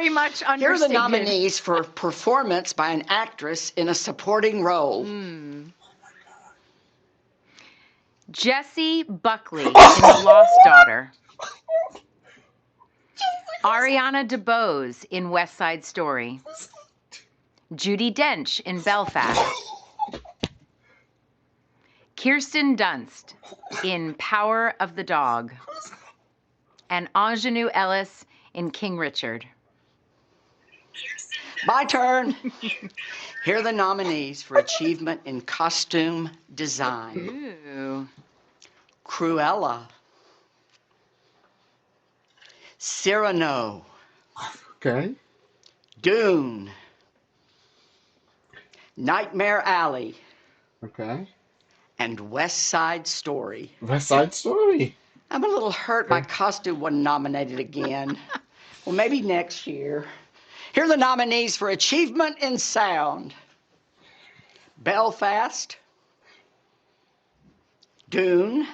very much understated. Here are the nominees for performance by an actress in a supporting role. Jessie Buckley in The Lost Daughter. Ariana DeBose in West Side Story. Judi Dench in Belfast. Kirsten Dunst in Power of the Dog. And Ingenue Ellis in King Richard. My turn. Here are the nominees for achievement in costume design. Ooh. Cruella. Cyrano. Okay. Dune. Nightmare Alley. Okay. And West Side Story. West Side Story. I'm a little hurt my costume wasn't nominated again. Well, maybe next year. Here are the nominees for achievement in sound. Belfast. Dune.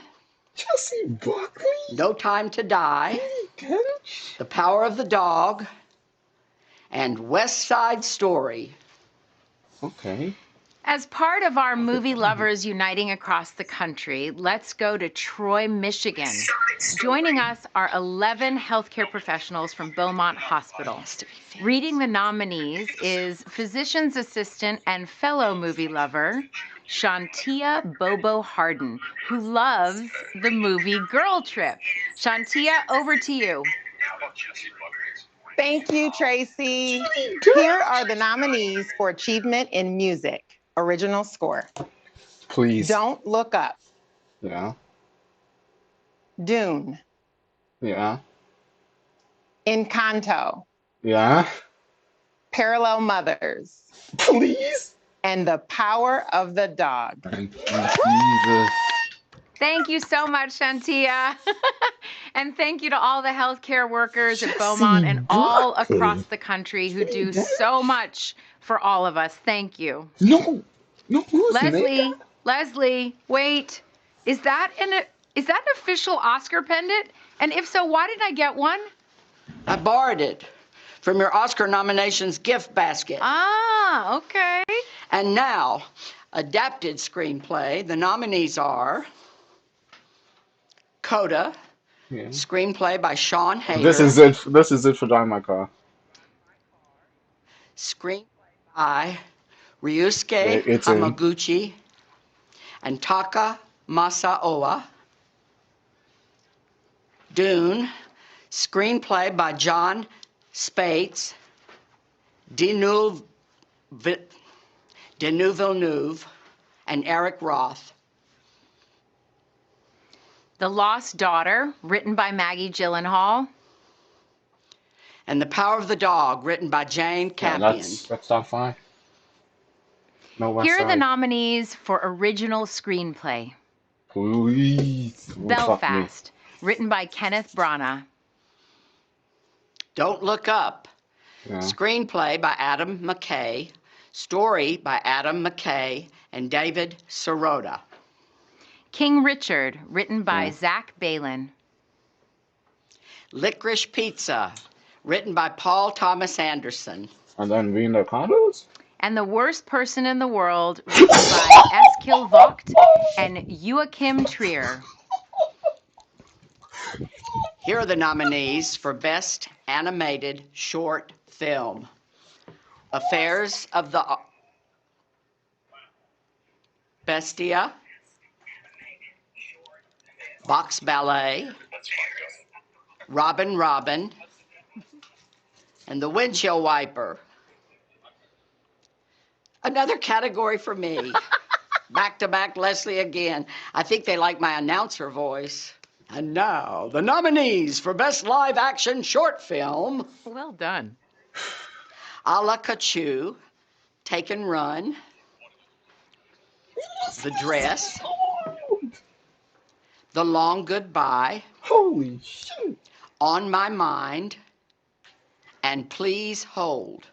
Jessie Buckley. No Time to Die. The Power of the Dog. And West Side Story. Okay. As part of our movie lovers uniting across the country, let's go to Troy, Michigan. Joining us are 11 healthcare professionals from Beaumont Hospital. Reading the nominees is physician's assistant and fellow movie lover, Shantia Bobo Harden, who loves the movie Girl Trip. Shantia, over to you. Thank you, Tracy. Here are the nominees for achievement in music. Original score. Please. Don't Look Up. Yeah. Dune. Yeah. Encanto. Yeah. Parallel Mothers. Please. And The Power of the Dog. Thank you, Jesus. Thank you so much, Shantia. And thank you to all the healthcare workers at Beaumont and all across the country who do so much for all of us. Thank you. No, who's Leslie, wait. Is that an official Oscar pendant? And if so, why didn't I get one? I borrowed it from your Oscar nominations gift basket. Ah, okay. And now, adapted screenplay. The nominees are Coda, screenplay by Sean Hayter. This is it for Drive My Car. Screenplay by Ryusuke Hamaguchi and Taka Masaoka. Dune, screenplay by John Spates, Denis Villeneuve, and Eric Roth. The Lost Daughter, written by Maggie Gyllenhaal. And The Power of the Dog, written by Jane Campion. That's top 5. No West Here are Side. the nominees for original screenplay. Please. Belfast, written by Kenneth Branagh. Don't Look Up, screenplay by Adam McKay, story by Adam McKay and David Sirota. King Richard, written by Zach Balin. Licorice Pizza, written by Paul Thomas Anderson. And then Wiener Condos? And The Worst Person in the World, written by Eskil Vogt and Joachim Trier. Here are the nominees for Best Animated Short Film. Affairs of the Bestia, Box Ballet, Robin Robin, and The Windshield Wiper. Another category for me. Back to back Leslie again. I think they like my announcer voice. And now, the nominees for Best Live Action Short Film. Well done. A La Cachu, Take and Run, The Dress, The Long Goodbye, Holy shit. On My Mind, and Please Hold.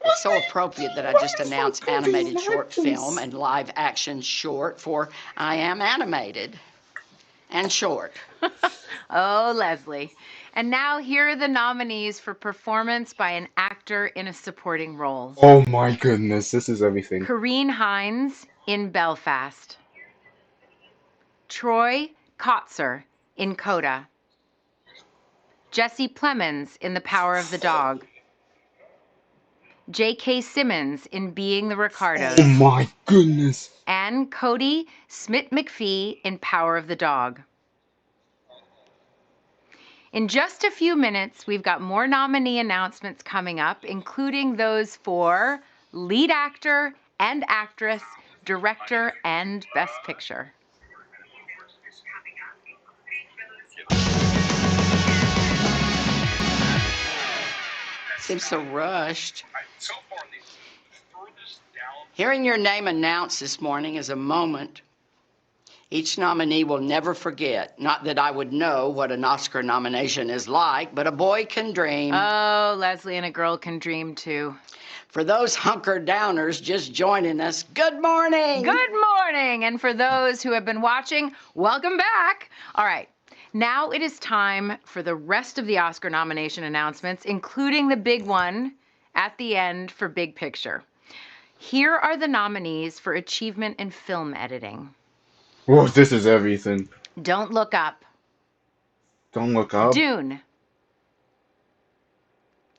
It's so appropriate that I just announced animated short film and live action short for I Am Animated and Short. Oh, Leslie. And now here are the nominees for performance by an actor in a supporting role. Oh my goodness, this is everything. Corinne Hines in Belfast. Troy Kotzer in Coda. Jesse Plemons in The Power of the Dog. J.K. Simmons in Being the Ricardos. Oh my goodness. And Cody Smith-McPhee in Power of the Dog. In just a few minutes, we've got more nominee announcements coming up, including those for lead actor and actress, director, and best picture. Seems so rushed. Hearing your name announced this morning is a moment each nominee will never forget. Not that I would know what an Oscar nomination is like, but a boy can dream. Oh, Leslie, and a girl can dream too. For those hunker downers just joining us, good morning. Good morning. And for those who have been watching, welcome back. All right. Now it is time for the rest of the Oscar nomination announcements, including the big one at the end for Big Picture. Here are the nominees for achievement in film editing. Whoa, this is everything. Don't Look Up. Don't Look Up. Dune.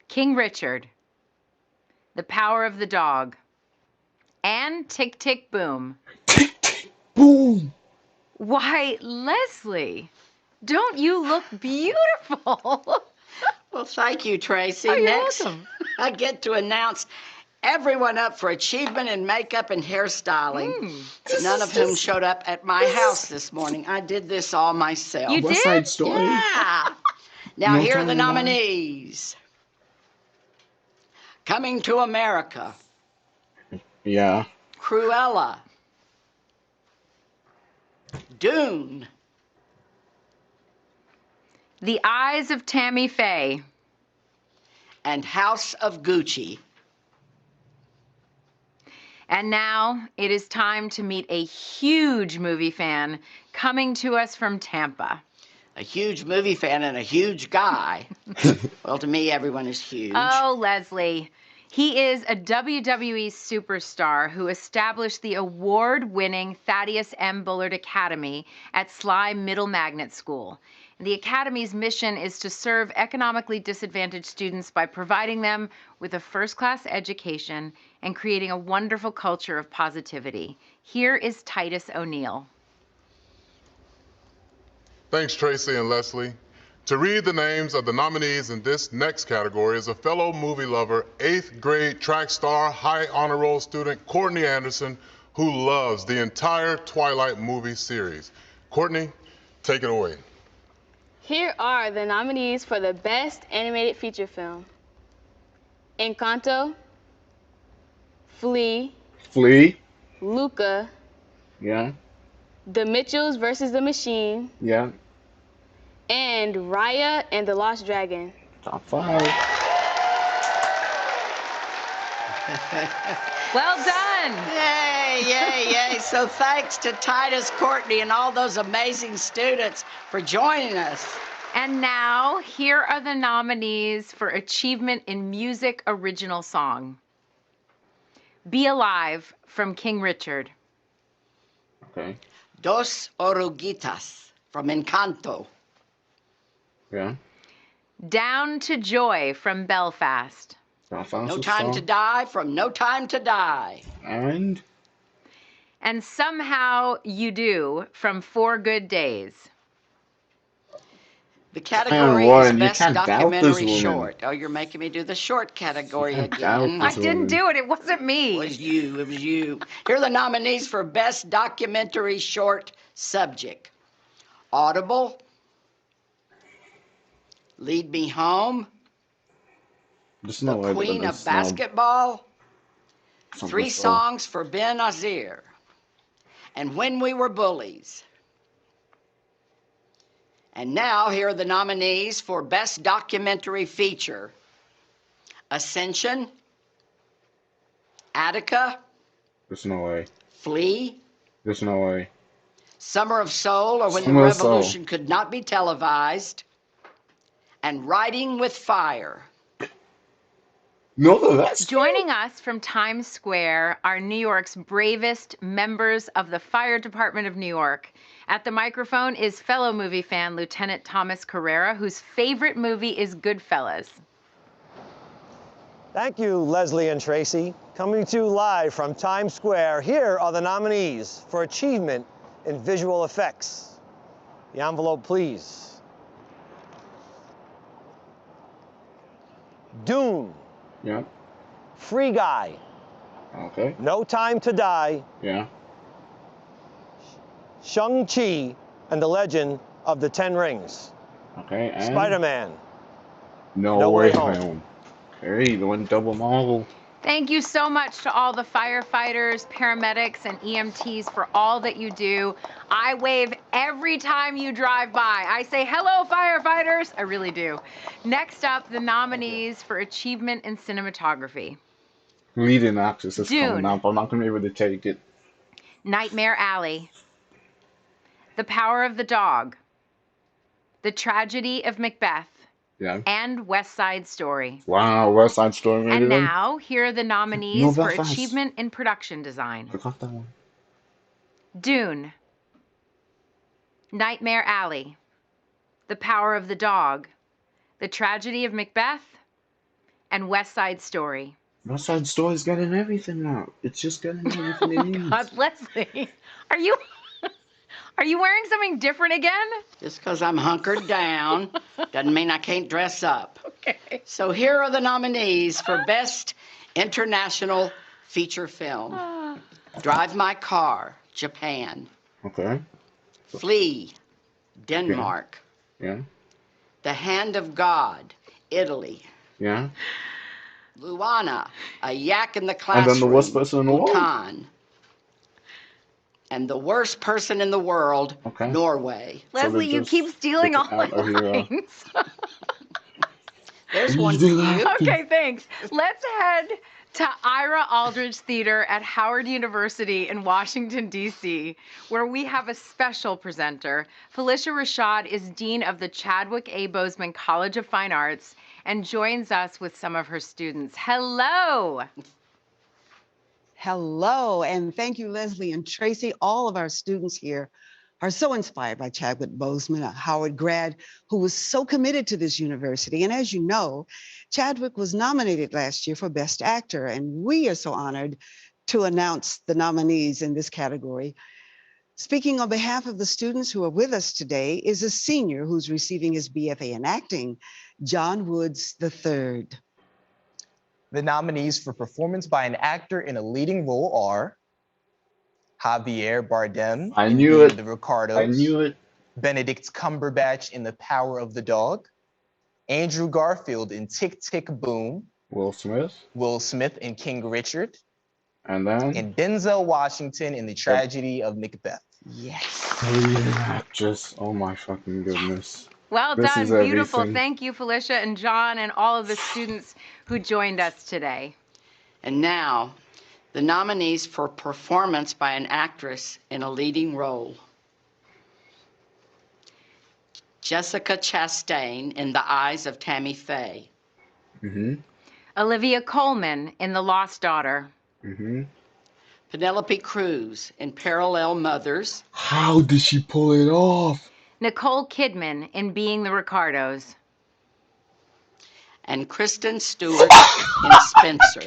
King Richard. The Power of the Dog. And Tick, Tick, Boom. Tick, tick, boom. Why, Leslie, don't you look beautiful? Well, thank you, Tracy. Oh, you're Next, welcome. I get to announce everyone up for achievement in makeup and hairstyling, none of whom showed up at my house this morning. I did this all myself. You West did? Side Story. Yeah. Now, No here are the Time to Die. nominees. Coming to America, Yeah. Cruella, Dune, The Eyes of Tammy Faye. and House of Gucci. And now it is time to meet a huge movie fan coming to us from Tampa. A huge movie fan and a huge guy. Well, to me, everyone is huge. Oh, Leslie. He is a WWE superstar who established the award-winning Thaddeus M. Bullard Academy at Sly Middle Magnet School. The Academy's mission is to serve economically disadvantaged students by providing them with a first-class education and creating a wonderful culture of positivity. Here is Titus O'Neill. Thanks, Tracy and Leslie. To read the names of the nominees in this next category is a fellow movie lover, 8th grade track star, high honor roll student, Courtney Anderson, who loves the entire Twilight movie series. Courtney, take it away. Here are the nominees for the Best Animated Feature Film. Encanto, Flea, Flea. Luca, Yeah. The Mitchells vs. the Machine, Yeah. and Raya and the Lost Dragon. Top 5. Well done. Yay, yay, yay. So thanks to Titus, Courtney, and all those amazing students for joining us. And now, here are the nominees for Achievement in Music Original Song. Be Alive from King Richard. Okay. Dos Oruguitas from Encanto. Yeah. Down to Joy from Belfast. No Time to Die from No Time to Die. And And Somehow You Do from 4 Good Days. The category Man, Warren, is you Best can't doubt this Documentary woman. Short. Oh, you're making me do the short category You can't doubt again. I this didn't woman. do it. It wasn't me. It was you. It was you. Here are the nominees for Best Documentary Short Subject. Audible, Lead Me Home, There's The no way they're Queen gonna of snub Basketball, something 3 so- Songs for Ben Azir, and When We Were Bullies. And now here are the nominees for Best Documentary Feature. Ascension, Attica, There's no way. Flea, There's no way. Summer of Soul, or When the Summer of Soul. Revolution Could Not Be Televised, and Riding with Fire. No, that's Joining us from Times Square are New York's bravest members of the Fire Department of New York. At the microphone is fellow movie fan Lieutenant Thomas Carrera, whose favorite movie is Goodfellas. Thank you, Leslie and Tracy. Coming to you live from Times Square, here are the nominees for achievement in visual effects. The envelope, please. Dune. Yeah. Free Guy. Okay. No Time to Die. Yeah. Shang-Chi and the Legend of the Ten Rings. Okay. And Spider-Man. No Way Home. Okay, the one double Marvel. Thank you so much to all the firefighters, paramedics, and EMTs for all that you do. I wave every time you drive by. I say, hello, firefighters. I really do. Next up, the nominees for achievement in cinematography. Leading actress is Dune. coming up. I'm not going to be able to take it. Nightmare Alley. The Power of the Dog. The Tragedy of Macbeth. Yeah. And West Side Story. Wow, West Side Story. Maybe And then? now, here are the nominees No, for Belfast. achievement in production design. Forgot that one. Dune. Nightmare Alley. The Power of the Dog. The Tragedy of Macbeth. And West Side Story. West Side Story's getting everything now. It's just getting everything it needs. God, Leslie, are you wearing something different again? Just because I'm hunkered down doesn't mean I can't dress up. Okay. So here are the nominees for Best International Feature Film. Drive My Car, Japan. Okay. Flee, Denmark. Yeah. The Hand of God, Italy. Yeah. Luana, A Yak in the And Classroom, then the worst person in the world. Bhutan. And the worst person in the world, Okay. Norway. Leslie, you just keep stealing pick all my out a hero. lines. There's one for you. Okay, thanks. Let's head to Ira Aldridge Theater at Howard University in Washington, D.C., where we have a special presenter. Felicia Rashad is Dean of the Chadwick A. Boseman College of Fine Arts and joins us with some of her students. Hello. Hello, and thank you, Leslie and Tracy. All of our students here are so inspired by Chadwick Boseman, a Howard grad who was so committed to this university. And as you know, Chadwick was nominated last year for Best Actor, and we are so honored to announce the nominees in this category. Speaking on behalf of the students who are with us today is a senior who's receiving his BFA in acting, John Woods III. The nominees for performance by an actor in a leading role are Javier Bardem I in knew Being it. the Ricardos, I knew it. Benedict Cumberbatch in The Power of the Dog, Andrew Garfield in Tick, Tick, Boom, Will Smith. Will Smith in King Richard, And then and Denzel Washington in The Tragedy of Macbeth. Yes. leading actress. Oh my fucking goodness. Well This done, is beautiful. everything. Thank you, Felicia and John and all of the students who joined us today. And now, the nominees for performance by an actress in a leading role. Jessica Chastain in The Eyes of Tammy Faye. Mm-hmm. Olivia Colman in The Lost Daughter. Mm-hmm. Penelope Cruz in Parallel Mothers. How did she pull it off? Nicole Kidman in Being the Ricardos. And Kristen Stewart in Spencer.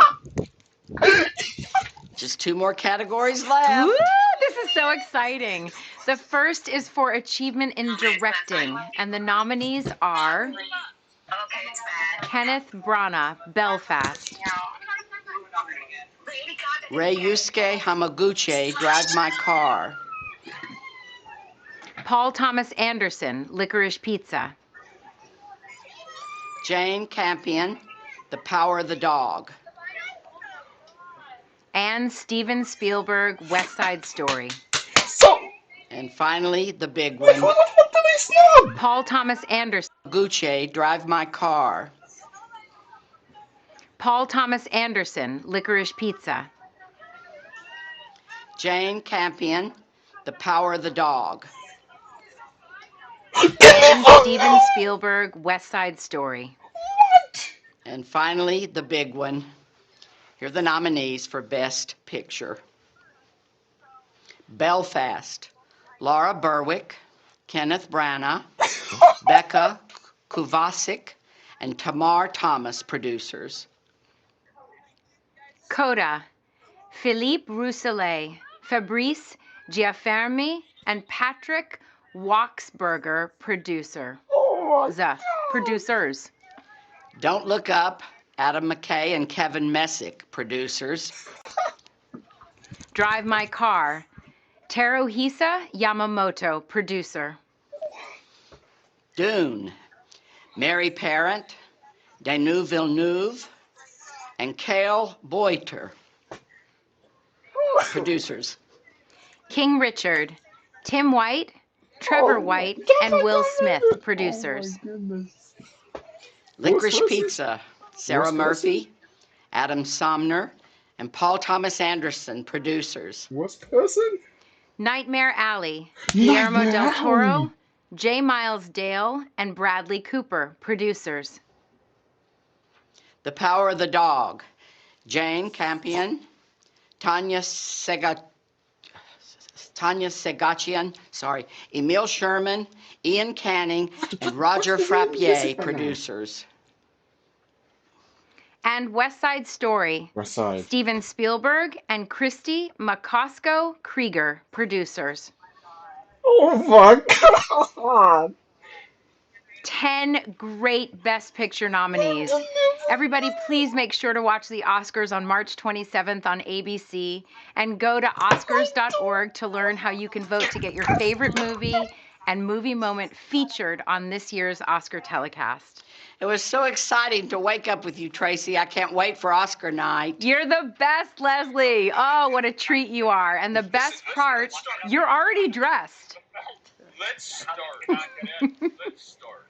Just 2 more categories left. Woo! This is so exciting. The first is for achievement in directing, and the nominees are Kenneth Branagh, Belfast. Ryusuke Hamaguchi, Drive My Car. Paul Thomas Anderson, Licorice Pizza. Jane Campion, The Power of the Dog. And Steven Spielberg, West Side Story. And finally, the big Wait, one, who the fuck did they snub? Paul Thomas Anderson. Gucci, Drive My Car. Paul Thomas Anderson, Licorice Pizza. Jane Campion, The Power of the Dog. And Steven Spielberg, West Side Story. And finally, the big one. Here are the nominees for Best Picture. Belfast, Laura Berwick, Kenneth Branagh, Becca Kovacic, and Tamar Thomas, producers. Coda, Philippe Rousselet, Fabrice Giaffermi, and Patrick Waxberger, producers. Don't Look Up, Adam McKay and Kevin Messick, producers. Drive My Car, Teruhisa Yamamoto, producer. Dune, Mary Parent, Denis Villeneuve, and Cale Boiter, producers. King Richard, Tim White, Trevor White, and Will Smith, producers. Licorice Pizza, Sarah Murphy, Adam Somner, and Paul Thomas Anderson, producers. What's cousin? Nightmare Alley, Guillermo del Toro, J. Miles Dale, and Bradley Cooper, producers. The Power of the Dog, Jane Campion, Tanya Segachian, Emil Sherman, Ian Canning, and Roger Frappier, producers. And West Side Story, West Side. Steven Spielberg and Christy McCosco Krieger, producers. Oh my God. 10 great Best Picture nominees. Everybody, please make sure to watch the Oscars on March 27th on ABC and go to oscars.org to learn how you can vote to get your favorite movie and movie moment featured on this year's Oscar telecast. It was so exciting to wake up with you, Tracy. I can't wait for Oscar night. You're the best, Leslie. Oh, what a treat you are. And the best part, you're already dressed. Let's start. Let's start.